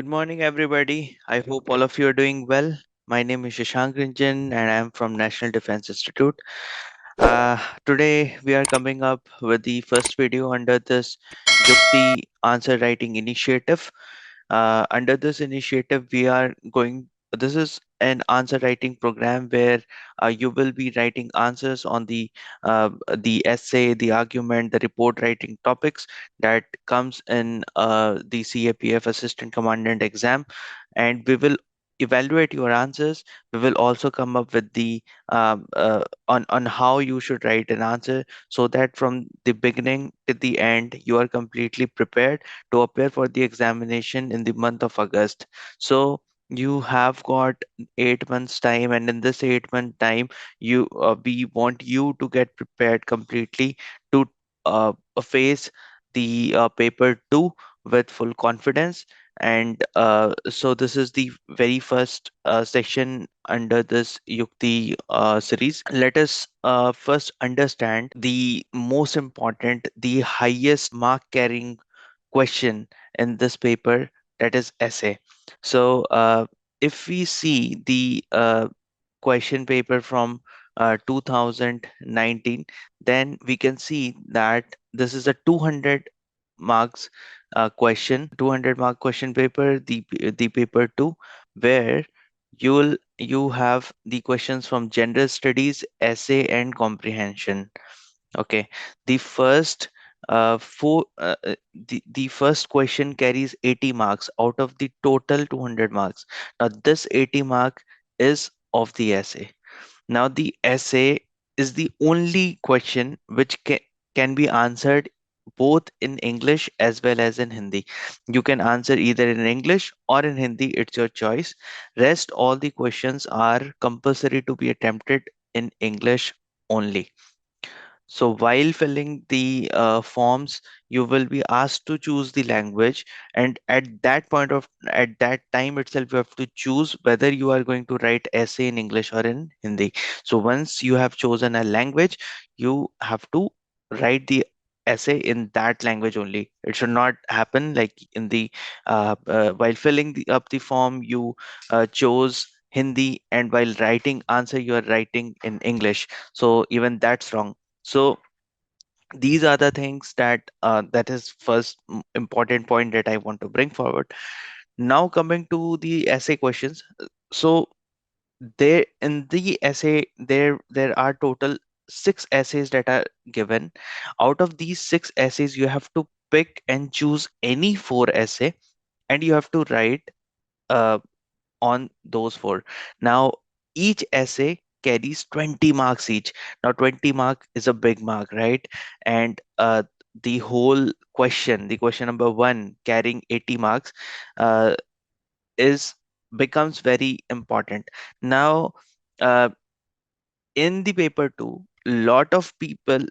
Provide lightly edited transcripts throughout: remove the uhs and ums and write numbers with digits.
Good morning, everybody. I hope all of you are doing well. My name is Shashank Ranjan, and I am from National Defense Institute. Today, we are coming up with the first video under this Yukti Answer Writing Initiative. Under this initiative, this is an answer writing program where you will be writing answers on the essay, the argument, the report writing topics that comes in the CAPF Assistant Commandant exam, and we will evaluate your answers. We will also come up with the on how you should write an answer, so that from the beginning to the end you are completely prepared to appear for the examination in the month of August. So you have got 8 months time, and in this 8 month time, we want you to get prepared completely to face the paper two with full confidence. And so this is the very first section under this Yukti series. Let us first understand the most important, the highest mark carrying question in this paper, that is essay. So if we see the question paper from 2019, then we can see that this is a 200 marks question, 200 mark question paper, the paper 2, where you have the questions from general studies, essay, and comprehension. Okay, the first the first question carries 80 marks out of the total 200 marks. Now this 80 mark is of the essay. Now the essay is the only question which can be answered both in English as well as in Hindi. You can answer either in English or in Hindi, it's your choice. Rest all the questions are compulsory to be attempted in English only. So while filling the forms, you will be asked to choose the language, and at that time itself, you have to choose whether you are going to write essay in English or in Hindi. So once you have chosen a language, you have to write the essay in that language only. It should not happen like in the while filling up the form, you chose Hindi, and while writing answer, you are writing in English. So even that's wrong. So these are the things that is first important point that I want to bring forward. Now coming to the essay questions. So there in the essay, there are total 6 essays that are given. Out of these 6 essays, you have to pick and choose any 4 essay, and you have to write uh, on those four. Now, each essay carries 20 marks each. Now, 20 mark is a big mark, right? And the whole question, the question number one, carrying 80 marks, uh, is becomes very important. Now, uh, in the paper too, lot of people,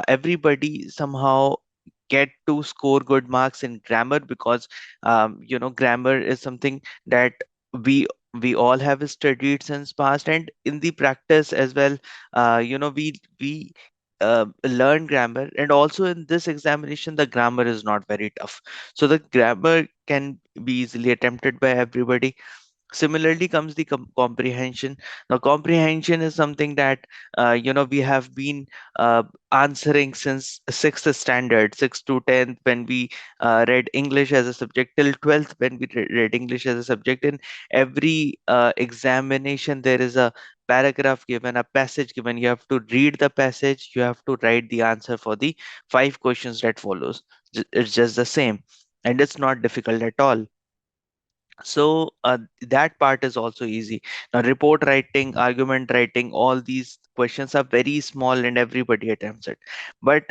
everybody somehow get to score good marks in grammar, because grammar is something that we we all have studied since past, and in the practice as well. We learn grammar, and also in this examination the grammar is not very tough, so the grammar can be easily attempted by everybody. Similarly comes the comprehension. Now comprehension is something that we have been answering since sixth standard, 6th to 10th, when we read English as a subject, till 12th when we read English as a subject. In every examination there is a paragraph given, a passage given. You have to read the passage, you have to write the answer for the 5 questions that follows. It's just the same, and it's not difficult at all. So that part is also easy. Now report writing, argument writing, all these questions are very small and everybody attempts it, but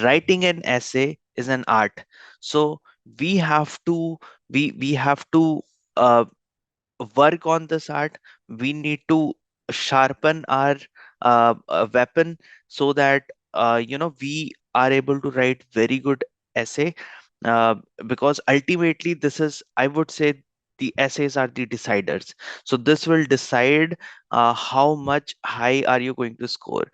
writing an essay is an art. So we have to we have to uh, work on this art. We need to sharpen our weapon, so that we are able to write very good essay. uh, because ultimately this is, I would say, the essays are the deciders. So this will decide how much high are you going to score,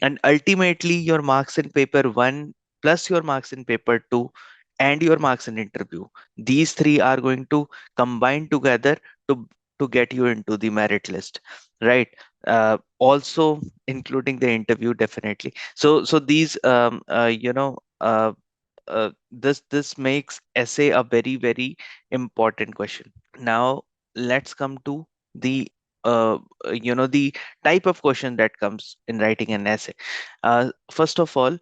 and ultimately your marks in paper 1 plus your marks in paper 2 and your marks in interview. These three are going to combine together to get you into the merit list, right? Also including the interview, definitely. So these this makes essay a very very important question. Now let's come to the the type of question that comes in writing an essay. First of all,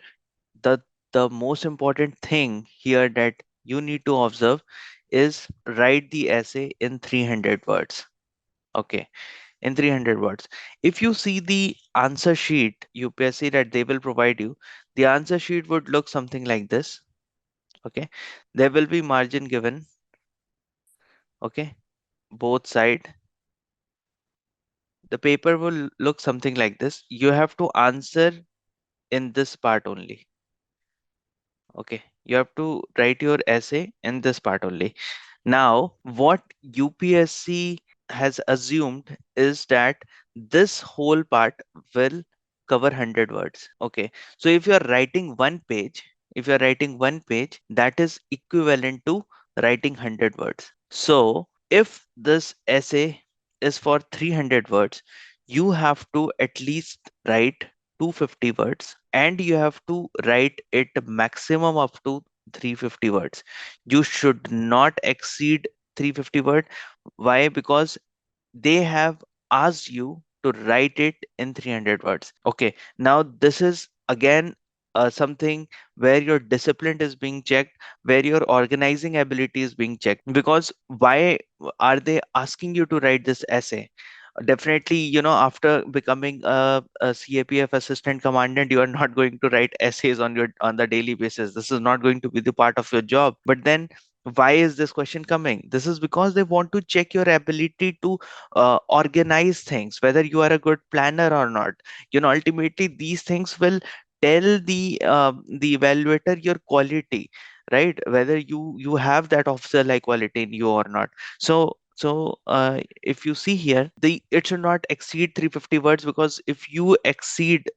the most important thing here that you need to observe is write the essay in 300 words. Okay, in 300 words. If you see the answer sheet UPSC that they will provide you, the answer sheet would look something like this. Okay, there will be margin given. Okay, both side. The paper will look something like this. You have to answer in this part only. Okay, you have to write your essay in this part only. Now, what UPSC has assumed is that this whole part will cover 100 words. Okay, so if you are writing one page, that is equivalent to writing 100 words. So, if this essay is for 300 words, you have to at least write 250 words, and you have to write it maximum up to 350 words. You should not exceed 350 word. Why? Because they have asked you to write it in 300 words. Okay, now this is again something where your discipline is being checked, where your organizing ability is being checked. Because why are they asking you to write this essay? Definitely, after becoming a CAPF assistant commandant, you are not going to write essays on the daily basis. This is not going to be the part of your job. But then why is this question coming? This is because they want to check your ability to organize things, whether you are a good planner or not. Ultimately these things will tell the evaluator your quality, right? Whether you have that officer like quality in you or not. So if you see here, the it should not exceed 350 words, because if you exceed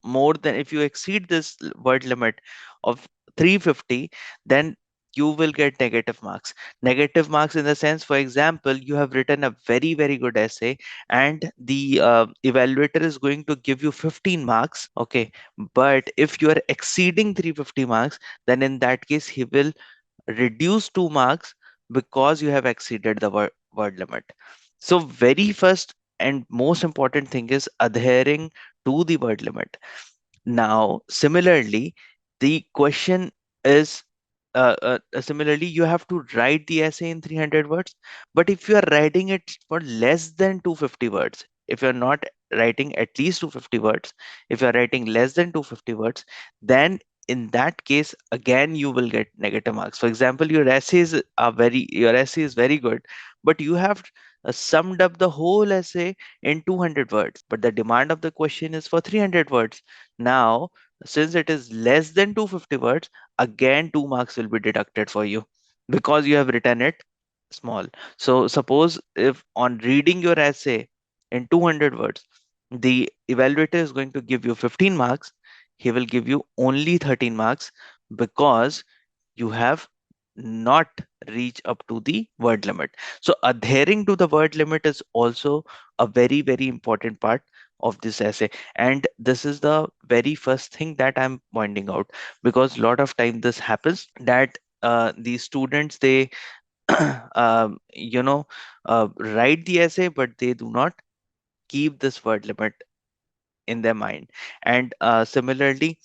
this word limit of 350, then you will get negative marks. Negative marks in the sense, for example, you have written a very very good essay, and the evaluator is going to give you 15 marks. Okay, but if you are exceeding 350 marks, then in that case he will reduce 2 marks, because you have exceeded the word limit. So very first and most important thing is adhering to the word limit. Now, similarly, the question is similarly, you have to write the essay in 300 words. But if you are writing it for less than 250 words, if you're not writing at least 250 words, if you're writing less than 250 words, then in that case, again, you will get negative marks. For example, your essay is very good, but you have summed up the whole essay in 200 words, but the demand of the question is for 300 words. Now, since it is less than 250 words, again 2 marks will be deducted for you, because you have written it small. So suppose if on reading your essay in 200 words, the evaluator is going to give you 15 marks, he will give you only 13 marks, because you have not reached up to the word limit. So adhering to the word limit is also a very very important part of this essay. And this is the very first thing that I'm pointing out, because a lot of time this happens that the students, they write the essay, but they do not keep this word limit in their mind. And similarly,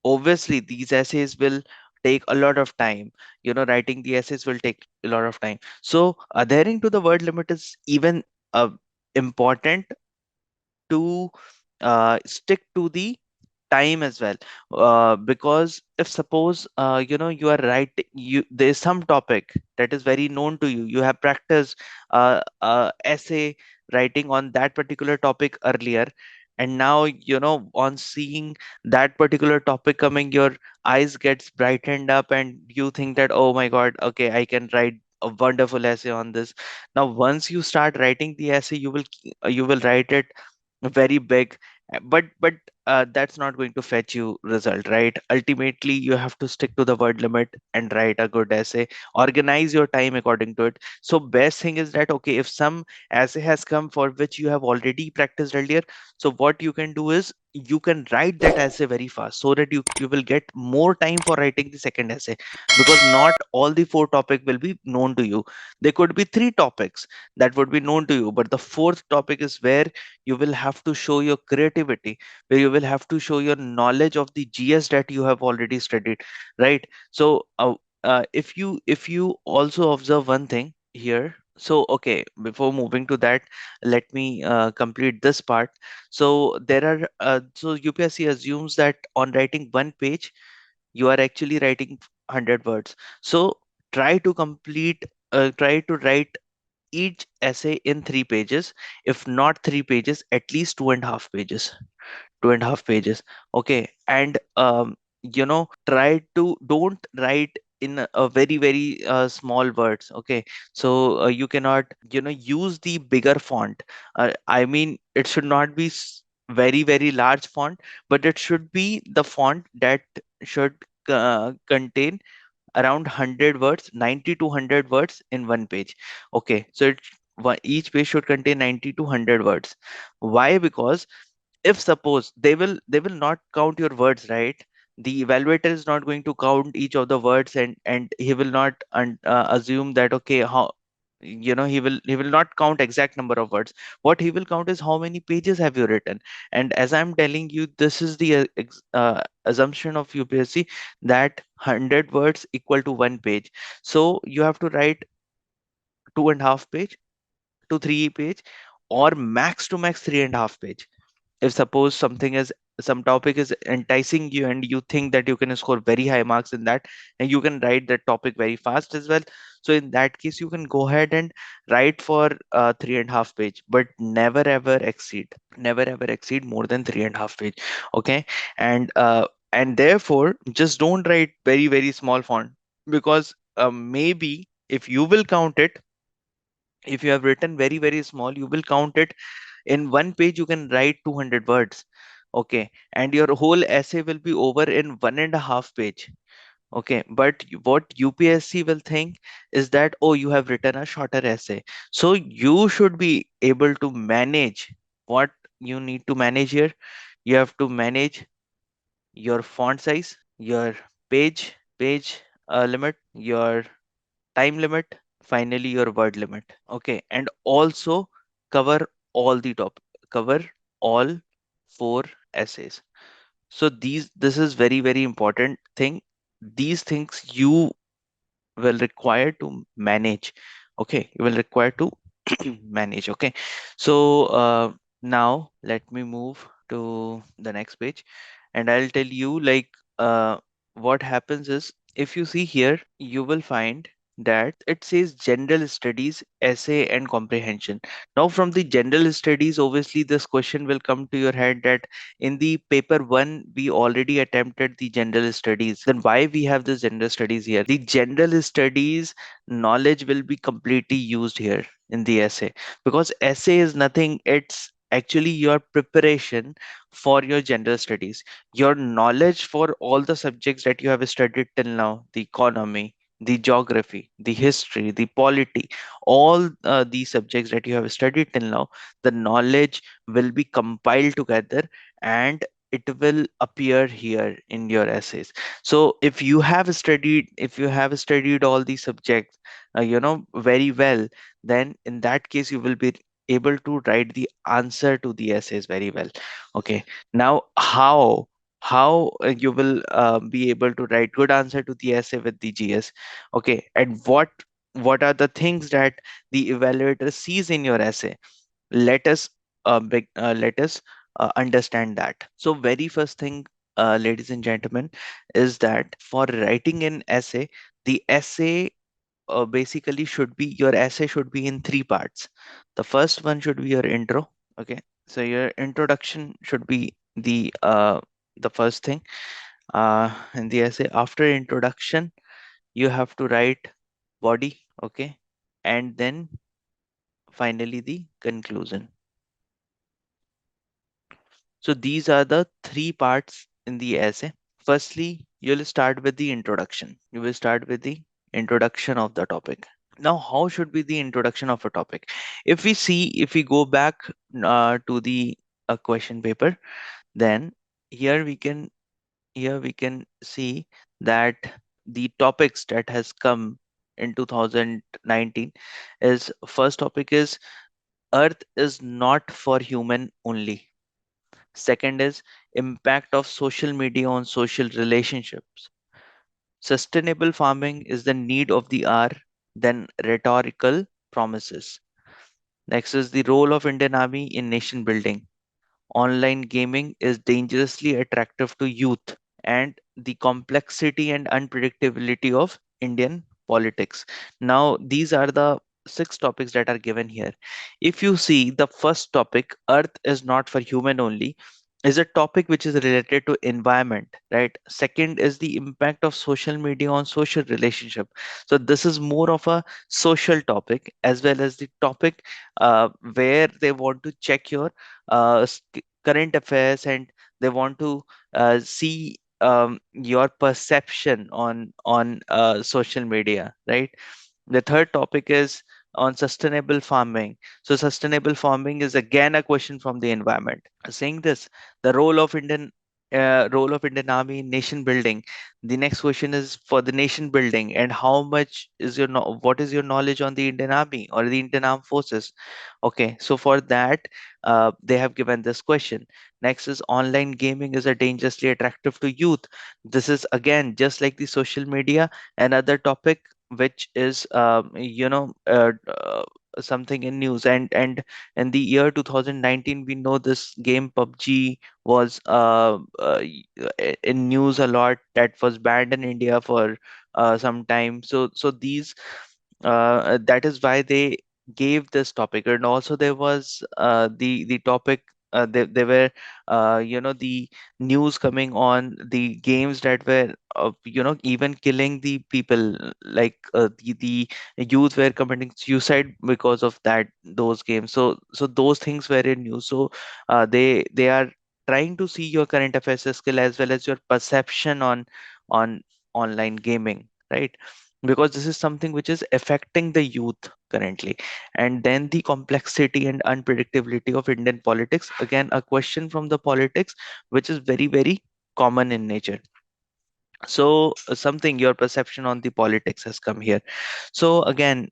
obviously these essays will take a lot of time. Writing the essays will take a lot of time. So adhering to the word limit is even important to stick to the time as well. Because if suppose you are right, there is some topic that is very known to you, you have practiced essay writing on that particular topic earlier, and now on seeing that particular topic coming, your eyes gets brightened up, and you think that, oh my god, okay, I can write a wonderful essay on this. Now once you start writing the essay, you will write it very big. But that's not going to fetch you result, right? Ultimately you have to stick to the word limit and write a good essay, organize your time according to it. So best thing is that, okay, if some essay has come for which you have already practiced earlier, so what you can do is you can write that essay very fast so that you will get more time for writing the second essay, because not all the four topic will be known to you. There could be three topics that would be known to you, but the fourth topic is where you will have to show your creativity, where you will have to show your knowledge of the GS that you have already studied, right? So if you also observe one thing here, so okay, before moving to that, let me complete this part. So there are so UPSC assumes that on writing one page you are actually writing 100 words. So try to complete try to write each essay in 3 pages. If not 3 pages, at least 2.5 pages. 2.5 pages. Okay. And try to don't write in a very very small words. Okay. So you cannot use the bigger font. I mean, it should not be very very large font, but it should be the font that should contain around 100 words, 90 to 100 words in one page. Okay, so each page should contain 90 to 100 words. Why? Because if suppose they will not count your words, right? The evaluator is not going to count each of the words, and he will not assume that, okay, how he will not count exact number of words. What he will count is how many pages have you written. And as I'm telling you, this is the assumption of UPSC, that 100 words equal to one page. So you have to write 2.5 page to 3 page, or max to max 3.5 page. If suppose some topic is enticing you and you think that you can score very high marks in that, and you can write that topic very fast as well, so in that case you can go ahead and write for 3.5 page, but never ever exceed more than 3.5 page. Okay. And therefore just don't write very very small font, because maybe if you will count it, if you have written very very small, you will count it in one page, you can write 200 words. Okay. And your whole essay will be over in 1.5 page. Okay. But what UPSC will think is that, oh, you have written a shorter essay. So you should be able to manage what you need to manage here. You have to manage your font size, your page limit, your time limit, finally your word limit. Okay. And also cover cover all four essays. So this is very very important thing. These things you will require to manage. Okay, you will require to manage. Okay. So now let me move to the next page, and I'll tell you, like, what happens is, if you see here, you will find that it says general studies, essay and comprehension. Now from the general studies, obviously this question will come to your head that in the paper 1 we already attempted the general studies, then why we have this general studies here? The general studies knowledge will be completely used here in the essay, because essay is nothing, it's actually your preparation for your general studies, your knowledge for all the subjects that you have studied till now, the economy, the geography, the history, the polity, all these subjects that you have studied till now, the knowledge will be compiled together, and it will appear here in your essays. So if you have studied all these subjects very well, then in that case you will be able to write the answer to the essays very well. Okay. Now how you will be able to write good answer to the essay with the GS? Okay. And what are the things that the evaluator sees in your essay? Let us understand that. So very first thing, ladies and gentlemen, is that for writing an essay, the essay basically should be your essay should be in three parts. The first one should be your intro. Okay. So your introduction should be the first thing in the essay. After introduction, you have to write body. Okay. And then finally the conclusion. So these are the three parts in the essay. Firstly, you'll start with the introduction. You will start with the introduction of the topic. Now, how should be the introduction of a topic? If we go back to the question paper, then here we can here we can see that the topics that has come in 2019 is first topic is Earth is not for human only. Second is impact of social media on social relationships. Sustainable farming is the need of the hour than rhetorical promises. Next is the role of Indian Army in nation building. Online gaming is dangerously attractive to youth, and the complexity and unpredictability of Indian politics. Now, these are the six topics that are given here. If you see the first topic, Earth is not for human only, is a topic which is related to environment, right? Second is the impact of social media on social relationship. So this is more of a social topic, as well as the topic where they want to check your current affairs, and they want to see your perception on social media, right? The third topic is on sustainable farming. So sustainable farming is again a question from the environment. Saying this, the role of Indian Army in nation building. The next question is for the nation building, and how much is what is your knowledge on the Indian Army or the Indian Armed Forces? Okay, so for that, they have given this question. Next is online gaming is a dangerously attractive to youth. This is again just like the social media, another topic which is something in news. And in the year 2019, we know this game PUBG was in news a lot, that was banned in India for some time. So these that is why they gave this topic. And also there was the topic, there were the news coming on the games that were even killing the people, like the youth were committing suicide because of those games. So those things were in news. So they are trying to see your current affairs skill as well as your perception on online gaming, right? Because this is something which is affecting the youth currently. And then the complexity and unpredictability of Indian politics, again a question from the politics which is very very common in nature. So something, your perception on the politics has come here. So again,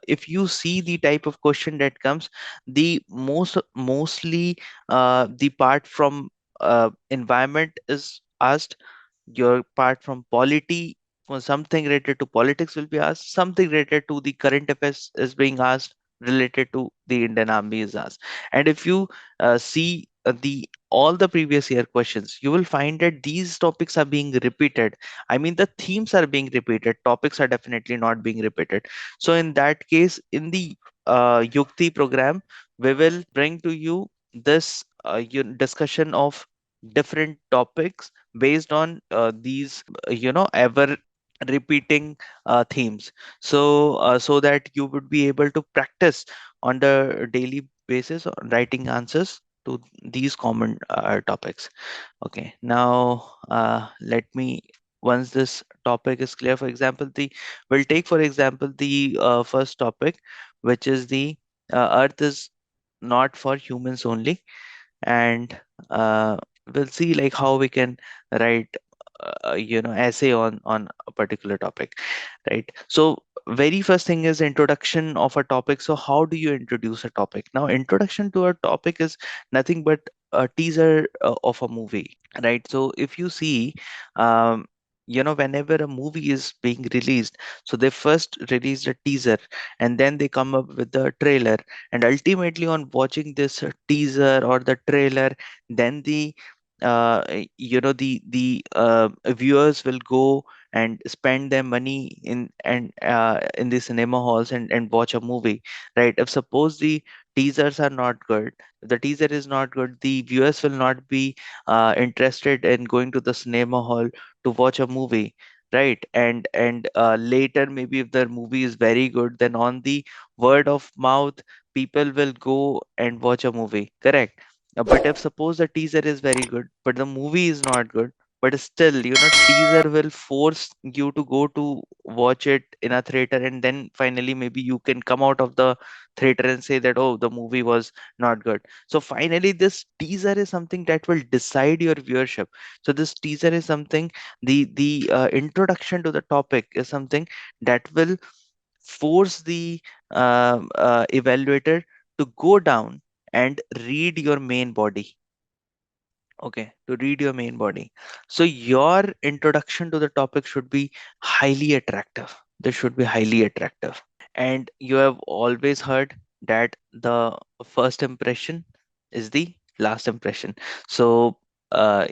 if you see the type of question that comes, the mostly the part from environment is asked, your part from polity, or something related to politics will be asked, something related to the current affairs is being asked, related to the Indian Army is asked. And if you see the all the previous year questions, you will find that these topics are being repeated. I mean, the themes are being repeated, topics are definitely not being repeated. So in that case, in the Yukti program, we will bring to you this discussion of different topics based on these ever repeating themes. So that you would be able to practice on the daily basis on writing answers to these common topics. Okay, now let me, once this topic is clear, for example, we'll take for example the first topic, which is the Earth is not for humans only. And we'll see like how we can write essay on a particular topic, right? So very first thing is introduction of a topic. So how do you introduce a topic? Now, introduction to a topic is nothing but a teaser of a movie, right? So if you see, um, whenever a movie is being released, so they first release a teaser, and then they come up with the trailer. And ultimately, on watching this teaser or the trailer, then the viewers will go and spend their money in the cinema halls and watch a movie, right? If suppose the teasers are not good, if the teaser is not good, the viewers will not be interested in going to the cinema hall to watch a movie, right? And later, maybe if the movie is very good, then on the word of mouth, people will go and watch a movie, correct? But if suppose the teaser is very good, but the movie is not good, but still, teaser will force you to go to watch it in a theater, and then finally maybe you can come out of the theater and say that, oh, the movie was not good. So finally, this teaser is something that will decide your viewership. So this teaser is something, the introduction to the topic is something that will force the evaluator to go down and read your main body. Okay, to read your main body. So your introduction to the topic should be highly attractive. This should be highly attractive. And you have always heard that the first impression is the last impression. So,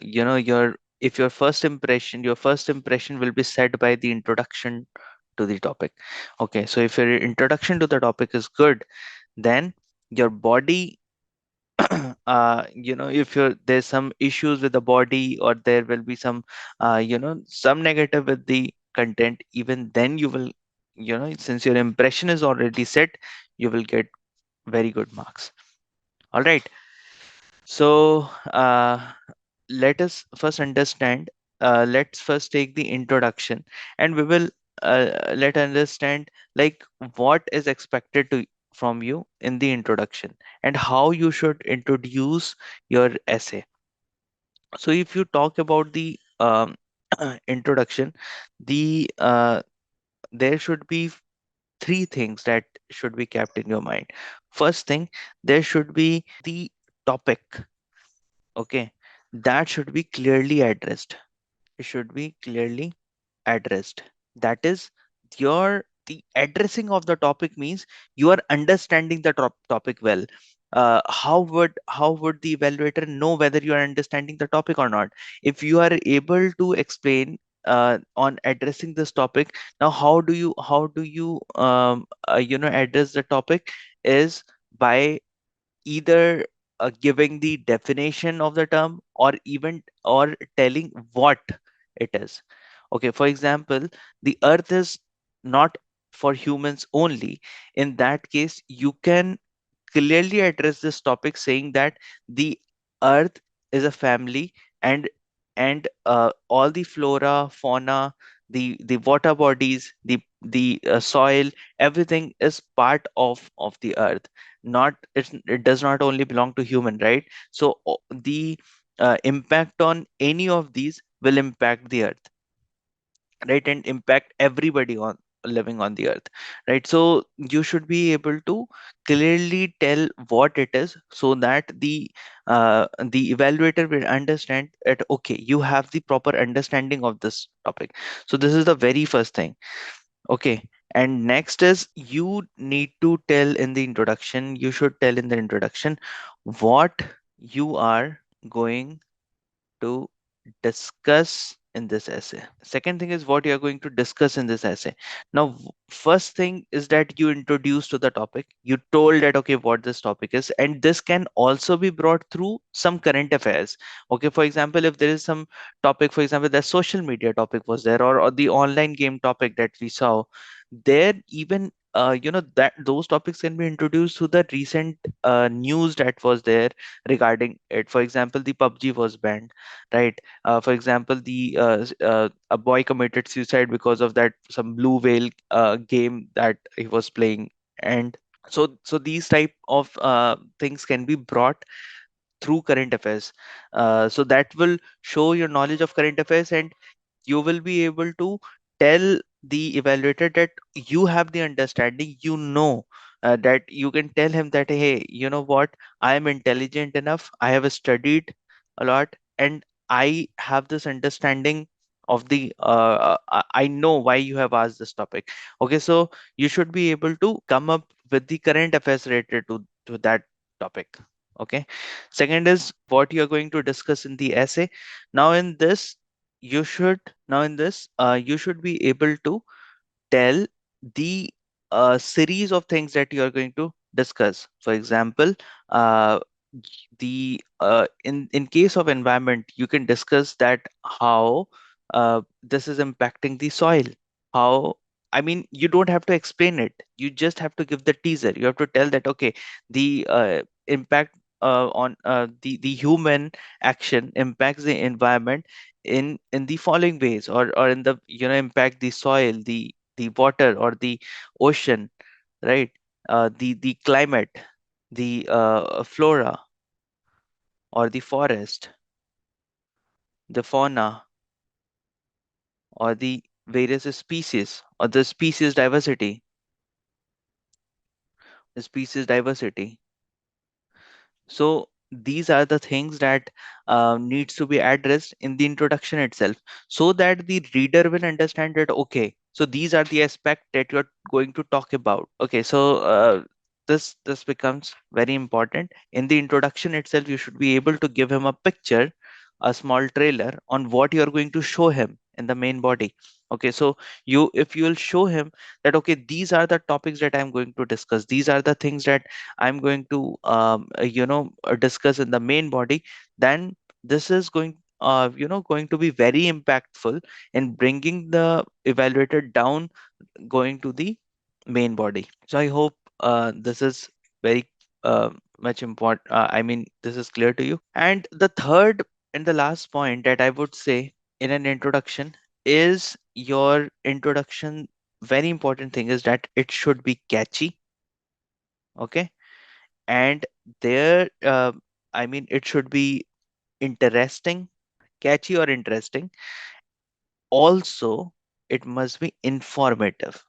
your if your first impression will be set by the introduction to the topic. Okay, so if your introduction to the topic is good, then your body if there's some issues with the body, or there will be some some negative with the content, even then you will, since your impression is already set, you will get very good marks. All right. So let us first understand, let's first take the introduction, and we will let understand like what is expected to from you in the introduction, and how you should introduce your essay. So if you talk about the introduction, there should be three things that should be kept in your mind. First thing, there should be the topic. Okay, that should be clearly addressed. It should be clearly addressed. That is, the addressing of the topic means you are understanding the topic well. How would the evaluator know whether you are understanding the topic or not? If you are able to explain on addressing this topic, now how do you address the topic is by either giving the definition of the term, or even or telling what it is. Okay, for example, the earth is not for humans only. In that case, you can clearly address this topic saying that the earth is a family, and all the flora, fauna, the water bodies, the soil, everything is part of the earth. Not it does not only belong to human, right? So the impact on any of these will impact the earth, right, and impact everybody on living on the earth, right? So you should be able to clearly tell what it is, so that the evaluator will understand that, okay, you have the proper understanding of this topic. So this is the very first thing. Okay, and next is, you need to tell in the introduction, you should tell in the introduction what you are going to discuss in this essay. Second thing is what you are going to discuss in this essay. Now, first thing is that you introduce to the topic. You told that, okay, what this topic is, and this can also be brought through some current affairs. Okay, for example, if there is some topic, for example, the social media topic was there, or the online game topic that we saw there, even that those topics can be introduced to the recent news that was there regarding it. For example, the PUBG was banned, right? For example, a boy committed suicide because of that some blue whale game that he was playing. And so these type of things can be brought through current affairs. So that will show your knowledge of current affairs, and you will be able to tell the evaluator that you have the understanding, that you can tell him that, hey, you know what, I am intelligent enough, I have studied a lot, and I have this understanding of the I know why you have asked this topic. Okay, so you should be able to come up with the current affairs related to that topic. Okay, second is what you are going to discuss in the essay. Now in this you should be able to tell the series of things that you are going to discuss. For example, uh, the in case of environment, you can discuss that how this is impacting the soil. How, I mean, you don't have to explain it. You just have to give the teaser. You have to tell that, okay, the impact. the human action impacts the environment in the following ways, or in the impact the soil, the water or the ocean, right? The climate, the flora or the forest, the fauna, or the various species, or the species diversity. So these are the things that needs to be addressed in the introduction itself, so that the reader will understand that okay, so these are the aspect that you're going to talk about. Okay, so this becomes very important. In the introduction itself, you should be able to give him a picture, a small trailer on what you're going to show him in the main body. Okay, so if you will show him that okay, these are the topics that I'm going to discuss, these are the things that I'm going to discuss in the main body, then this is going to be very impactful in bringing the evaluator down, going to the main body. So I hope this is very much important. I mean, this is clear to you. And the third and the last point that I would say in an introduction is your introduction. Very important thing is that it should be catchy. Okay, and there I mean, it should be interesting, catchy or interesting. Also, it must be informative.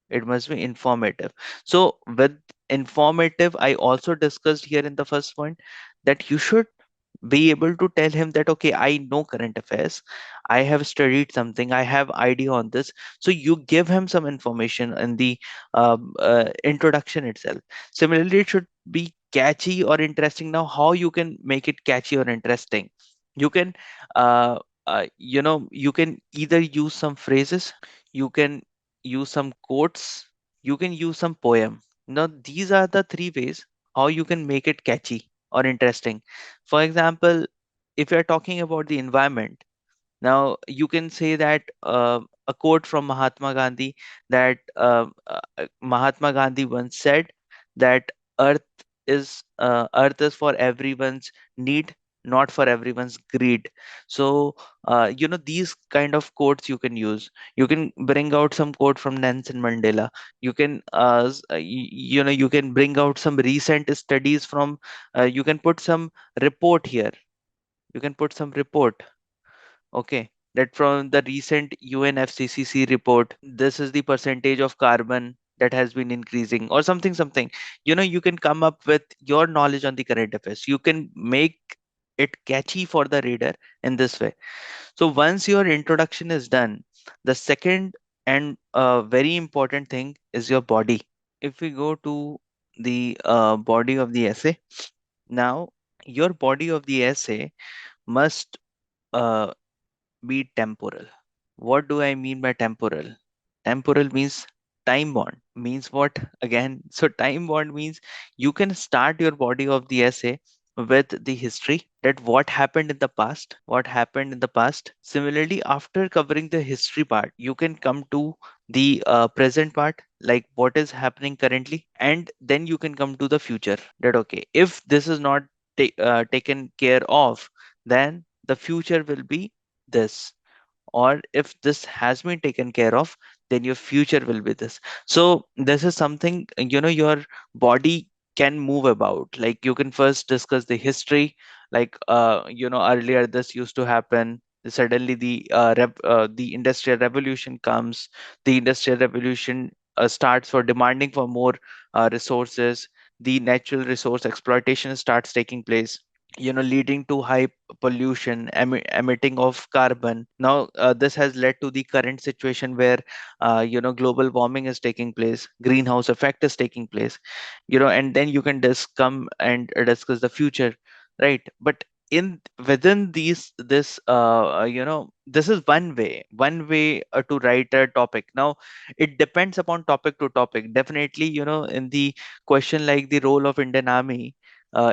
It must be informative. So with informative, I also discussed here in the first point that you should be able to tell him that okay, I know current affairs, I have studied something, I have idea on this. So you give him some information in the introduction itself. Similarly, it should be catchy or interesting. Now, how you can make it catchy or interesting? You can uh, you can either use some phrases, you can use some quotes, you can use some poem. Now these are the three ways how you can make it catchy or interesting. For example, if you're talking about the environment, now you can say that a quote from Mahatma Gandhi, that Mahatma Gandhi once said that earth is for everyone's need, not for everyone's greed. So these kind of quotes you can use. You can bring out some quote from Nelson Mandela. You can you can bring out some recent studies from you can put some report here. You can put some report. Okay, that from the recent UNFCCC report, this is the percentage of carbon that has been increasing, or something. You can come up with your knowledge on the current affairs. You can make it catchy for the reader in this way. So once your introduction is done, the second and very important thing is your body. If we go to the body of the essay, now your body of the essay must uh, be temporal. What do I mean by temporal? Temporal means time bond. Means what again? So time bond means you can start your body of the essay with the history, that what happened in the past, what happened in the past. Similarly, after covering the history part, you can come to the present part, like what is happening currently, and then you can come to the future. That okay, if this is not taken care of, then the future will be this, or if this has been taken care of, then your future will be this. So this is something your body can move about. Like you can first discuss the history, like earlier this used to happen, suddenly the industrial revolution comes, the industrial revolution starts for demanding for more resources, the natural resource exploitation starts taking place, leading to high pollution, emitting of carbon. Now this has led to the current situation where global warming is taking place, greenhouse effect is taking place, and then you can come and discuss the future, right? But in within these this this is one way to write a topic. Now it depends upon topic to topic. Definitely, in the question like the role of Indian Army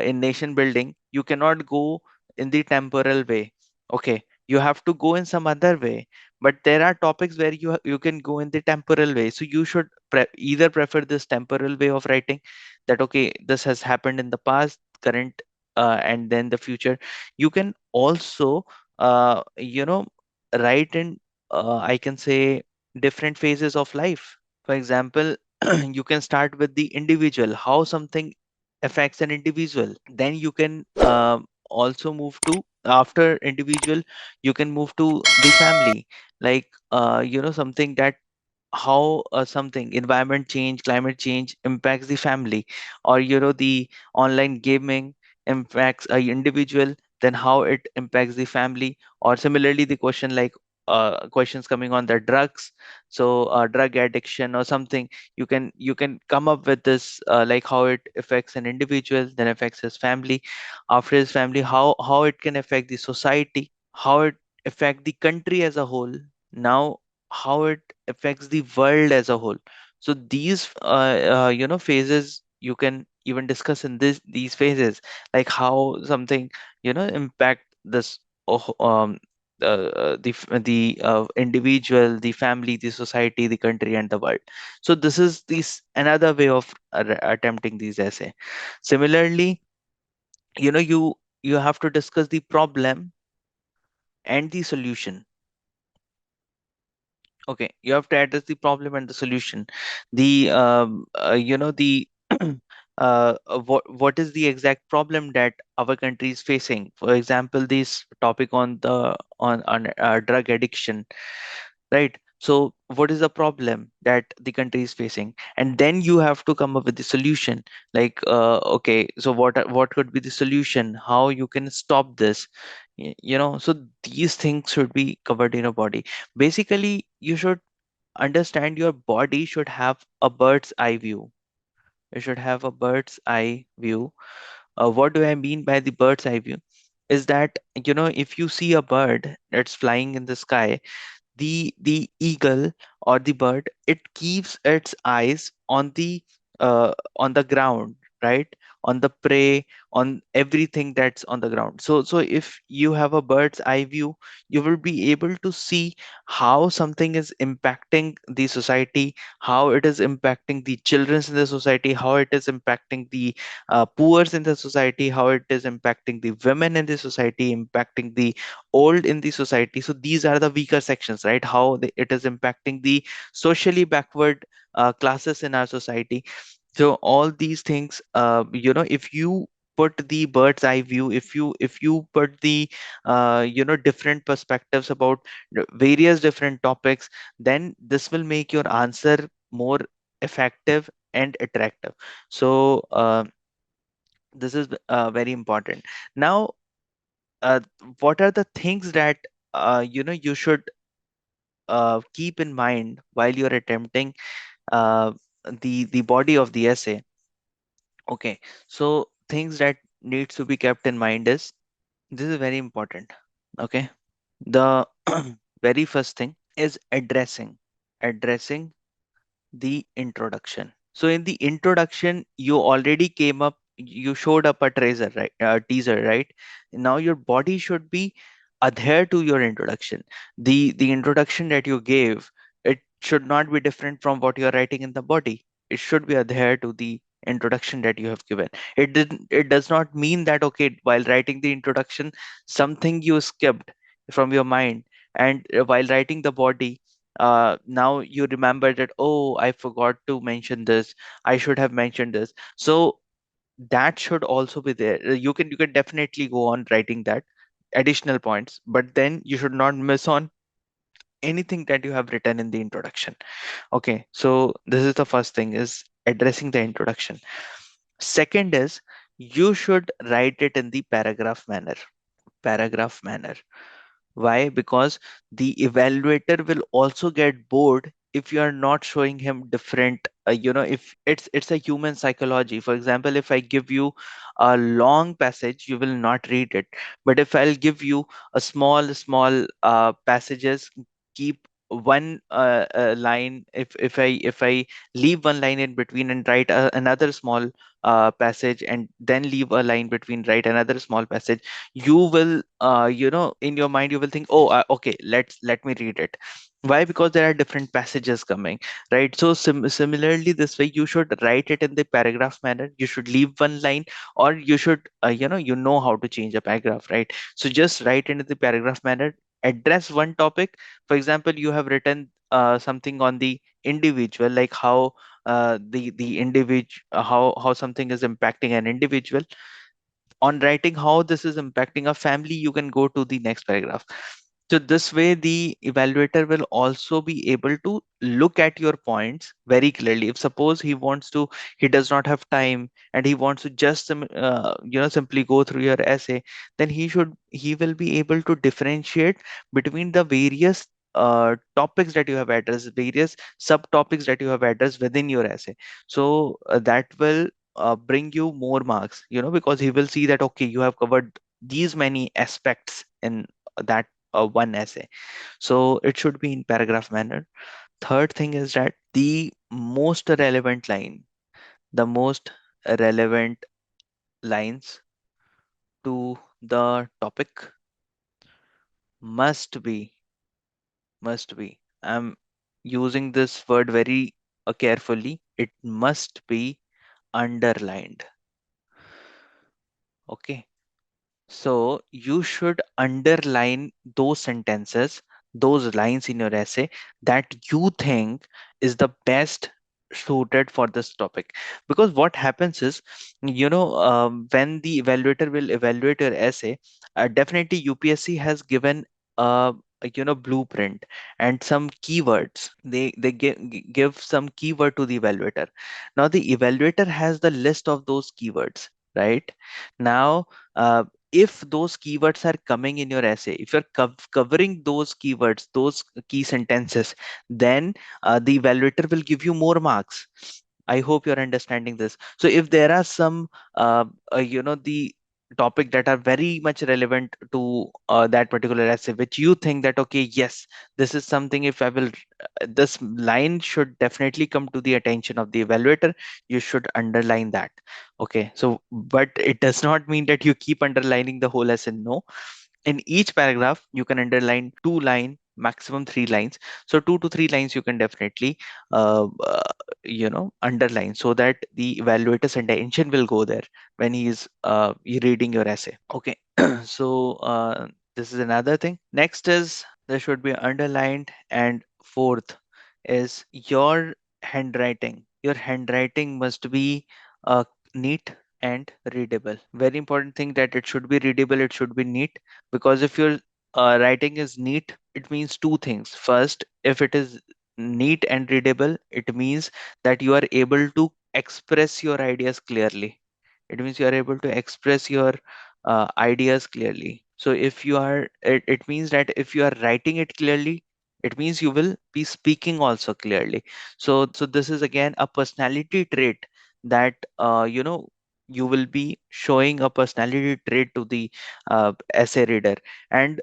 in nation building, you cannot go in the temporal way. Okay, you have to go in some other way. But there are topics where you can go in the temporal way. So you should either prefer this temporal way of writing, that okay, this has happened in the past, current and then the future. You can also write in I can say different phases of life. For example, you can start with the individual, how something affects an individual. Then you can also move to, after individual, you can move to the family, like something that how something environment change, climate change impacts the family, or the online gaming impacts a individual, then how it impacts the family. Or similarly the question like questions coming on the drugs, so drug addiction or something, you can come up with this like how it affects an individual, then affects his family, after his family how it can affect the society, how it affect the country as a whole, now how it affects the world as a whole. So these phases you can even discuss in these phases, like how something impact this the individual, the family, the society, the country, and the world. So this is this another way of attempting these essay. Similarly, you have to discuss the problem and the solution. Okay, you have to address the problem and the solution. The the what is the exact problem that our country is facing? For example, this topic on the on drug addiction, right? So what is the problem that the country is facing, and then you have to come up with the solution. Like okay, so what could be the solution, how you can stop this? So these things should be covered in a body. Basically, you should understand your body should have a bird's eye view. You should have a bird's eye view. What do I mean by the bird's eye view? Is that, if you see a bird that's flying in the sky, the eagle or the bird, it keeps its eyes on the ground, right? On the prey, on everything that's on the ground. So if you have a bird's eye view, you will be able to see how something is impacting the society, how it is impacting the children in the society, how it is impacting the poors in the society, how it is impacting the women in the society, impacting the old in the society. So these are the weaker sections, right? How it is impacting the socially backward classes in our society. So all these things, if you put the bird's eye view, if you put the different perspectives about various different topics, then this will make your answer more effective and attractive. So this is very important. Now, uh, what are the things that you should keep in mind while you're attempting uh, the body of the essay? Okay, so things that needs to be kept in mind is, this is very important. Okay, the very first thing is addressing the introduction. So in the introduction, you already came up, you showed up a teaser, right? Teaser, right? Now your body should be adhere to your introduction. The introduction that you gave, it should not be different from what you're writing in the body. It should be adhere to the introduction that you have given. It does not mean that, okay, while writing the introduction, something you skipped from your mind, and while writing the body, now you remember that, oh, I forgot to mention this, I should have mentioned this. So that should also be there. You can definitely go on writing that additional points, but then you should not miss on anything that you have written in the introduction. Okay, so this is the first thing, is addressing the introduction. Second is, you should write it in the paragraph manner. Why? Because the evaluator will also get bored if you are not showing him different, if it's a human psychology. For example, if I give you a long passage, you will not read it. But if I'll give you a small passages, keep one line, if I leave one line in between and write another small passage, and then leave a line between, write another small passage, you will in your mind you will think, oh, okay, let me read it. Why? Because there are different passages coming, right? So similarly, this way you should write it in the paragraph manner. You should leave one line, or you should, you know how to change a paragraph, right? So just write into the paragraph manner, address one topic. For example, you have written something on the individual, like how the individual, how something is impacting an individual. On writing how this is impacting a family, you can go to the next paragraph. So this way the evaluator will also be able to look at your points very clearly. If suppose he does not have time and he wants to just simply go through your essay, then he will be able to differentiate between the various topics that you have addressed, various subtopics that you have addressed within your essay. So that will bring you more marks, because he will see that, okay, you have covered these many aspects in that one essay. So it should be in paragraph manner. Third thing is that the most relevant lines to the topic must be, I'm using this word very carefully, it must be underlined. Okay. So you should underline those sentences, those lines in your essay that you think is the best suited for this topic. Because what happens is, when the evaluator will evaluate your essay, definitely UPSC has given a blueprint and some keywords. They give some keyword to the evaluator. Now the evaluator has the list of those keywords, right? Now, if those keywords are coming in your essay, if you're covering those keywords, those key sentences, then the evaluator will give you more marks. I hope you're understanding this. So if there are some the topic that are very much relevant to that particular essay, which you think that, okay, yes, this is something, if I will this line should definitely come to the attention of the evaluator, you should underline that. Okay, so but it does not mean that you keep underlining the whole lesson. No, in each paragraph you can underline 2 line, maximum 3 lines. So 2 to 3 lines you can definitely underline, so that the evaluator's attention will go there when he is reading your essay. Okay. So this is another thing. Next is there should be underlined, and fourth is your handwriting must be neat and readable. Very important thing, that it should be readable, it should be neat. Because if your writing is neat, it means two things. First, if it is neat and readable, it means that you are able to express your ideas clearly. It means you are able to express your ideas clearly. So if you are, it means that if you are writing it clearly, it means you will be speaking also clearly. So this is again a personality trait that you will be showing a personality trait to the essay reader. And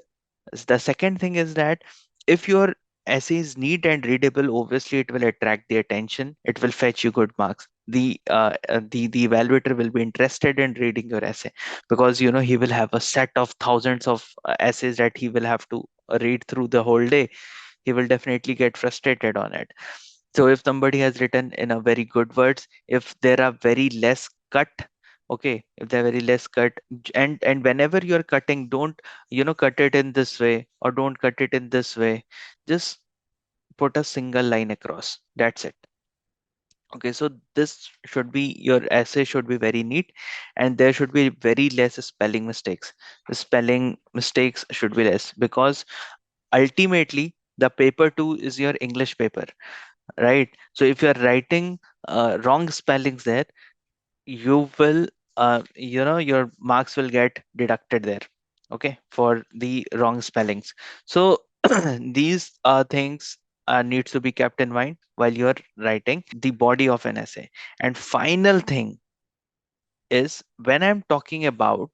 the second thing is that if your essay is neat and readable, obviously it will attract the attention. It will fetch you good marks. The evaluator will be interested in reading your essay, because he will have a set of thousands of essays that he will have to read through the whole day. He will definitely get frustrated on it. So if somebody has written in a very good words, if there are very less cut, okay, if they're very less cut, and whenever you're cutting, don't cut it in this way or don't cut it in this way. Just put a single line across. That's it. Okay, so this should be, your essay should be very neat, and there should be very less spelling mistakes. The spelling mistakes should be less, because ultimately the paper 2 is your English paper, right? So if you're writing wrong spellings there, you will your marks will get deducted there, okay, for the wrong spellings. So these things needs to be kept in mind while you're writing the body of an essay. And final thing is, when I'm talking about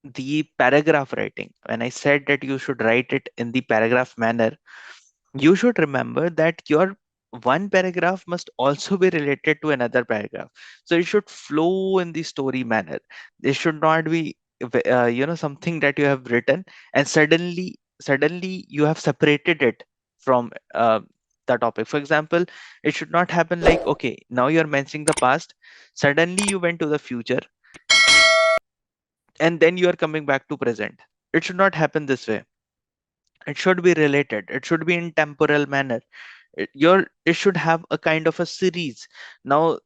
the paragraph writing, when I said that you should write it in the paragraph manner, you should remember that your one paragraph must also be related to another paragraph. So it should flow in the story manner. It should not be something that you have written and suddenly you have separated it. from the topic. For example, it should not happen like, okay, now you're mentioning the past, suddenly you went to the future, and then you are coming back to present. It should not happen this way. It should be related. It should be in temporal manner. It should have a kind of a series. Now,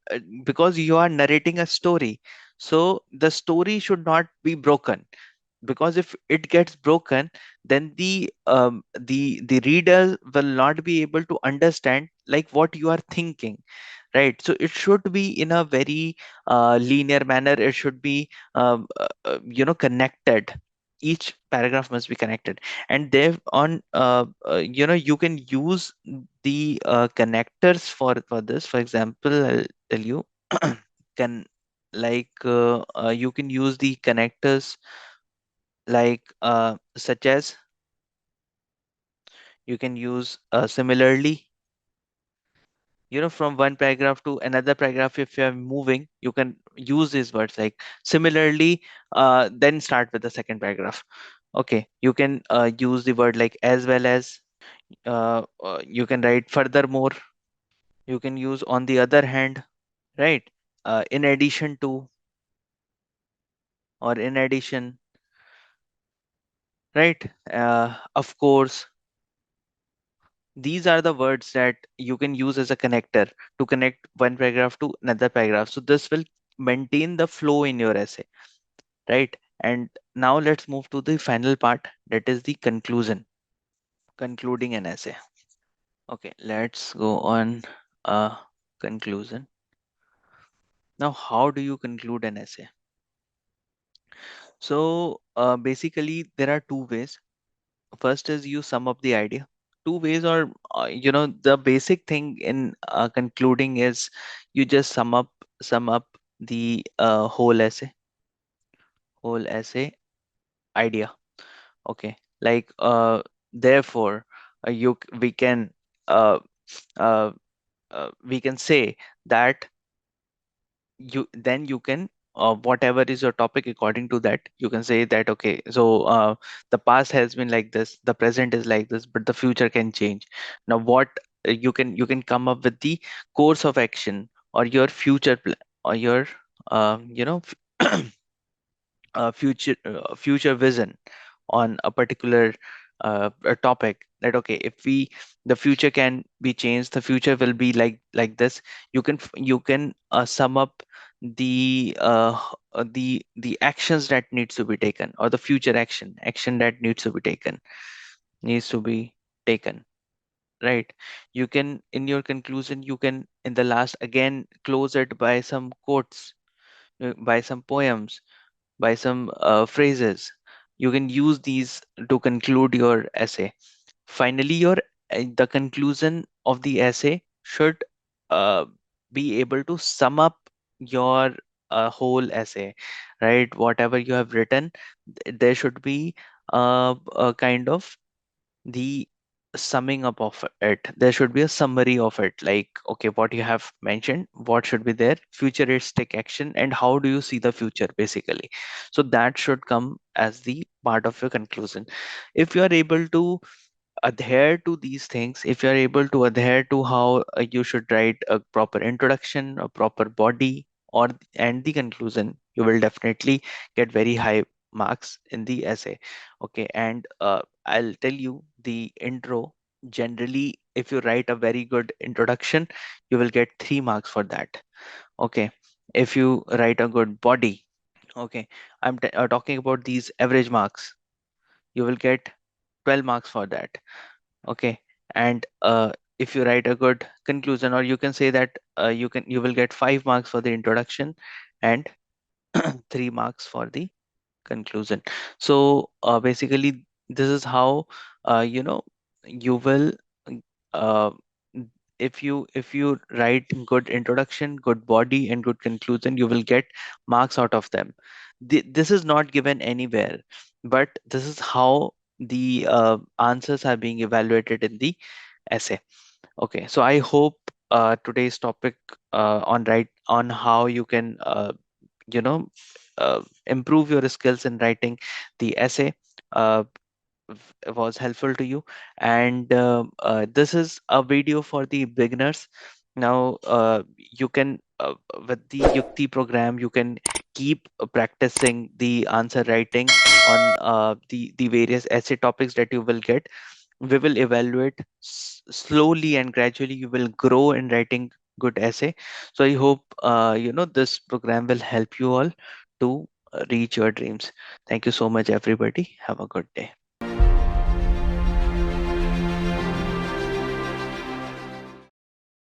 because you are narrating a story, so the story should not be broken, because if it gets broken, then the reader will not be able to understand like what you are thinking, right? So it should be in a very linear manner. It should be connected. Each paragraph must be connected, and there on you can use the connectors for this. For example, I'll tell you can you can use the connectors such as, you can use similarly, from one paragraph to another paragraph, if you're moving, you can use these words like similarly, then start with the second paragraph. Okay, you can use the word like as well as, you can write furthermore, you can use on the other hand, right? In addition to, or in addition, right? Of course, these are the words that you can use as a connector to connect one paragraph to another paragraph. So this will maintain the flow in your essay, right? And now let's move to the final part, that is the conclusion, concluding an essay. Okay, let's go on conclusion. Now, how do you conclude an essay? So basically, there are two ways. First is you sum up the idea. Two ways, or the basic thing in concluding is you just sum up the whole essay idea. Okay, like therefore, we can uh, uh, we can say that you can, whatever is your topic, according to that you can say that, okay, so the past has been like this, the present is like this, but the future can change. Now what, you can come up with the course of action, or your future or your future vision on a particular a topic, that okay, if we the future can be changed, the future will be like this. You can sum up the actions that needs to be taken, or the future action that needs to be taken, right? You can, in your conclusion, you can in the last again close it by some quotes, by some poems, by some phrases. You can use these to conclude your essay. Finally, the conclusion of the essay should uh, be able to sum up your whole essay, right? Whatever you have written, there should be a kind of the summing up of it. There should be a summary of it, like, okay, what you have mentioned, what should be there, futuristic action, and how do you see the future, basically. So that should come as the part of your conclusion. If you are able to adhere to these things, if you are able to adhere to how you should write a proper introduction, a proper body, or and the conclusion, you will definitely get very high marks in the essay. Okay, and I'll tell you the intro. Generally, if you write a very good introduction, you will get 3 marks for that. Okay, if you write a good body, okay, I'm talking about these average marks, you will get 12 marks for that. Okay, and if you write a good conclusion, or you can say that you will get 5 marks for the introduction, and 3 marks for the conclusion. So basically, this is how you will uh, if you write good introduction, good body, and good conclusion, you will get marks out of them. This is not given anywhere, but this is how the answers are being evaluated in the essay. Okay, so I hope today's topic on how you can you know improve your skills in writing the essay, uh, was helpful to you. And this is a video for the beginners. Now you can with the Yukti program, you can keep practicing the answer writing on the various essay topics that you will get. We will evaluate slowly and gradually. You will grow in writing good essay. So I hope this program will help you all to reach your dreams. Thank you so much, everybody. Have a good day.